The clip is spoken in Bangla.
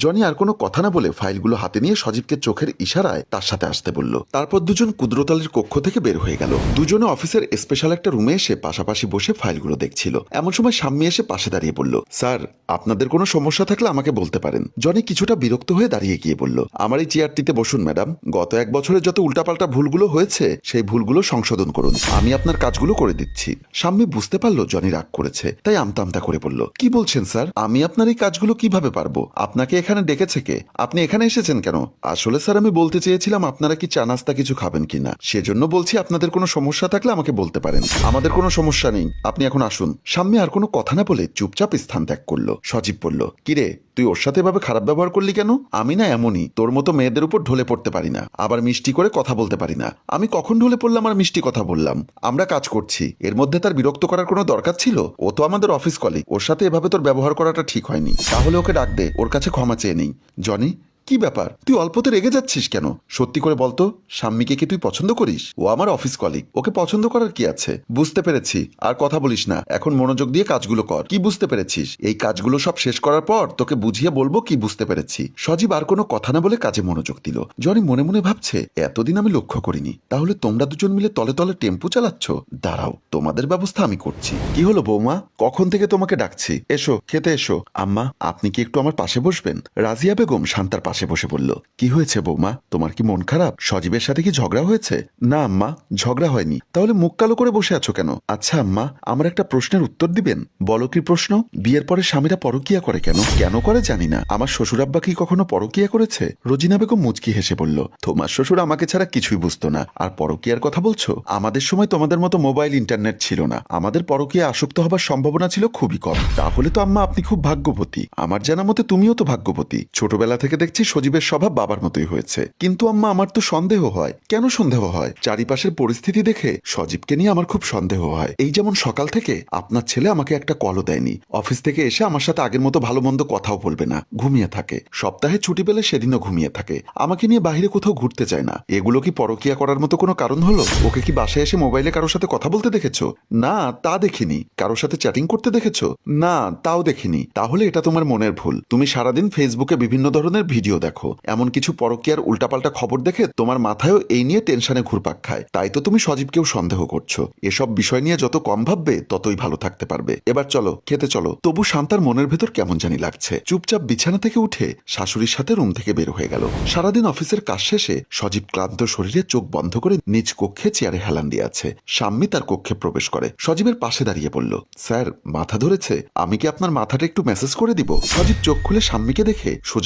জনি আর কোনো কথা না বলে ফাইলগুলো হাতে নিয়ে সজীবকে চোখের ইশারায় তার সাথে আসতে বলল। তারপর দুজন কুদ্রতালের কক্ষ থেকে বের হয়ে গেল। দুজনে অফিসের স্পেশাল একটা রুমে এসে পাশাপাশি বসে ফাইলগুলো দেখছিল। এমন সময় সাম্মি এসে পাশে দাঁড়িয়ে বলল, স্যার আপনাদের কোনো সমস্যা থাকলে আমাকে বলতে পারেন। জনি কিছুটা বিরক্ত হয়ে দাঁড়িয়ে গিয়ে বলল, আমার এই চেয়ারটিতে বসুন ম্যাডাম। গত 1 বছরে যত উল্টাপাল্টা ভুলগুলো হয়েছে সেই ভুলগুলো সংশোধন করুন, আমি আপনার কাজগুলো করে দিচ্ছি। সাম্মি বুঝতে পারলো জনি রাগ করেছে, তাই আমতা আমতা করে বলল, কি বলছেন স্যার? আমি আপনার এই কাজগুলো কিভাবে পারবো? আপনাকে এখানে ডেকেছে কে? আপনি এখানে এসেছেন কেন? আসলে স্যার আমি বলতে চেয়েছিলাম আপনারা কি চা নাস্তা কিছু খাবেন কিনা, সেজন্য বলছি আপনাদের কোনো সমস্যা থাকলে আমাকে বলতে পারেন। আমাদের কোনো সমস্যা নেই, আপনি এখন আসুন। সাম্মি আর কোনো কথা না বলে চুপচাপ স্থান ত্যাগ করলো। সজীব বলল, কিরে তুই ওর সাথে এভাবে খারাপ ব্যবহার করলি কেন? আমি না এমনই, তোর মতো মেয়েদের উপর ঢলে পড়তে পারি না, আবার মিষ্টি করে কথা বলতে পারি না। আমি কখন ঢলে পড়লাম আর মিষ্টি কথা বললাম? আমরা কাজ করছি, এর মধ্যে তার বিরক্ত করার কোনো দরকার ছিল? ও তো আমাদের অফিস কলিগ, ওর সাথে এভাবে তোর ব্যবহার করাটা ঠিক হয়নি। তাহলে ওকে ডাক দে, ওর কাছে ক্ষমা চেয়ে নেই। জনি, কি ব্যাপার, তুই অল্পতে রেগে যাচ্ছিস কেন? সত্যি করে বলতো, সাম্মিকে কি তুই পছন্দ করিস? ও আমার অফিস কলিগ, ওকে পছন্দ করার কি আছে? বুঝতে পেরেছি, আর কথা বলিস না, এখন মনোযোগ দিয়ে কাজগুলো কর। কি বুঝতে পেরেছিস? এই কাজগুলো সব শেষ করার পর তোকে বুঝিয়ে বলবো কি বুঝতে পেরেছি। সজীব আর কোনো কথা না বলে কাজে মনোযোগ দিল। জনি মনে মনে ভাবছে, এতদিন আমি লক্ষ্য করিনি, তাহলে তোমরা দুজন মিলে তলে তলে টেম্পু চালাচ্ছ? দাঁড়াও, তোমাদের ব্যবস্থা আমি করছি। কি হলো বৌমা, কখন থেকে তোমাকে ডাকছি? এসো, খেতে এসো। আম্মা আপনি কি একটু আমার পাশে বসবেন? রাজিয়া বেগম শান্তার পাশে বসে বলল, কি হয়েছে বৌমা, তোমার কি মন খারাপ? সজীবের সাথে কি ঝগড়া হয়েছে? না আম্মা, ঝগড়া হয়নি। তাহলে মুখ কালো করে বসে আছো কেন? আচ্ছা আম্মা, আমার একটা প্রশ্নের উত্তর দিবেন? বলো কি প্রশ্ন? বিয়ের পরে স্বামীরা পরকিয়া করে কেন? কেন করে জানি না, আমার শ্বশুর আব্বা কি কখনো পরকিয়া করেছে? রোজিনা বেগম মুচকি হেসে বলল, তোমার শ্বশুর আমাকে ছাড়া কিছুই বুঝতো না, আর পরকিয়ার কথা বলছো? আমাদের সময় তোমাদের মতো মোবাইল ইন্টারনেট ছিল না, আমাদের পরকিয়া আসক্ত হবার সম্ভাবনা ছিল খুবই কম। তাহলে তো আম্মা আপনি খুব ভাগ্যবতী। আমার জানা মতে তুমিও তো ভাগ্যবতী। ছোটবেলা থেকে দেখছি সজীবের স্বভাব বাবার মতোই হয়েছে। কিন্তু আম্মা আমার তো সন্দেহ হয়। কেন সন্দেহ হয়? চারিপাশের পরিস্থিতি দেখে সজীবকে নিয়ে আমার খুব সন্দেহ হয়। এই যেমন সকাল থেকে আপনার ছেলে আমাকে একটা কলও দেয়নি, অফিস থেকে এসে আমার সাথে আগের মতো ভালো মন্দ কথাও বলবে না, ঘুমিয়ে থাকে। সপ্তাহে ছুটি পেলে সেদিনও ঘুমিয়ে থাকে, আমাকে নিয়ে বাইরে কোথাও ঘুরতে যায় না। এগুলো কি পরকিয়া করার মতো কোনো কারণ হলো? ওকে কি বাসায় এসে মোবাইলে কারোর সাথে কথা বলতে দেখেছো? না, তা দেখিনি। কারোর সাথে চ্যাটিং করতে দেখেছো? না, তাও দেখিনি। তাহলে এটা তোমার মনের ভুল। তুমি সারাদিন ফেসবুকে বিভিন্ন ধরনের ভিডিও দেখো, এমন কিছু পরকীয়ার উল্টাপাল্টা খবর দেখে তোমার মাথায়ও এই নিয়ে টেনশনে ঘুরপাক খায়। তাই তো তুমি সজীবকেও সন্দেহ করছো। এসব বিষয় নিয়ে যত কম ভাববে ততই ভালো থাকতে পারবে। এবার চলো, খেতে চলো। তবু শান্তার মনের ভেতর কেমন জানি লাগছে। চুপচাপ বিছানা থেকে উঠে শাশুড়ির সাথে রুম থেকে বের হয়ে গেল। সারাদিন অফিসের কাজ শেষে সজীব ক্লান্ত শরীরে চোখ বন্ধ করে নিজ কক্ষে চেয়ারে হেলান দিয়ে আছে। সাম্মি তার কক্ষে প্রবেশ করে সজীবের পাশে দাঁড়িয়ে বলল, স্যার মাথা ধরেছে, আমি কি আপনার মাথাটা একটু ম্যাসেজ করে দিব? সজীব চোখ খুলে সাম্মিকে দেখে সোজা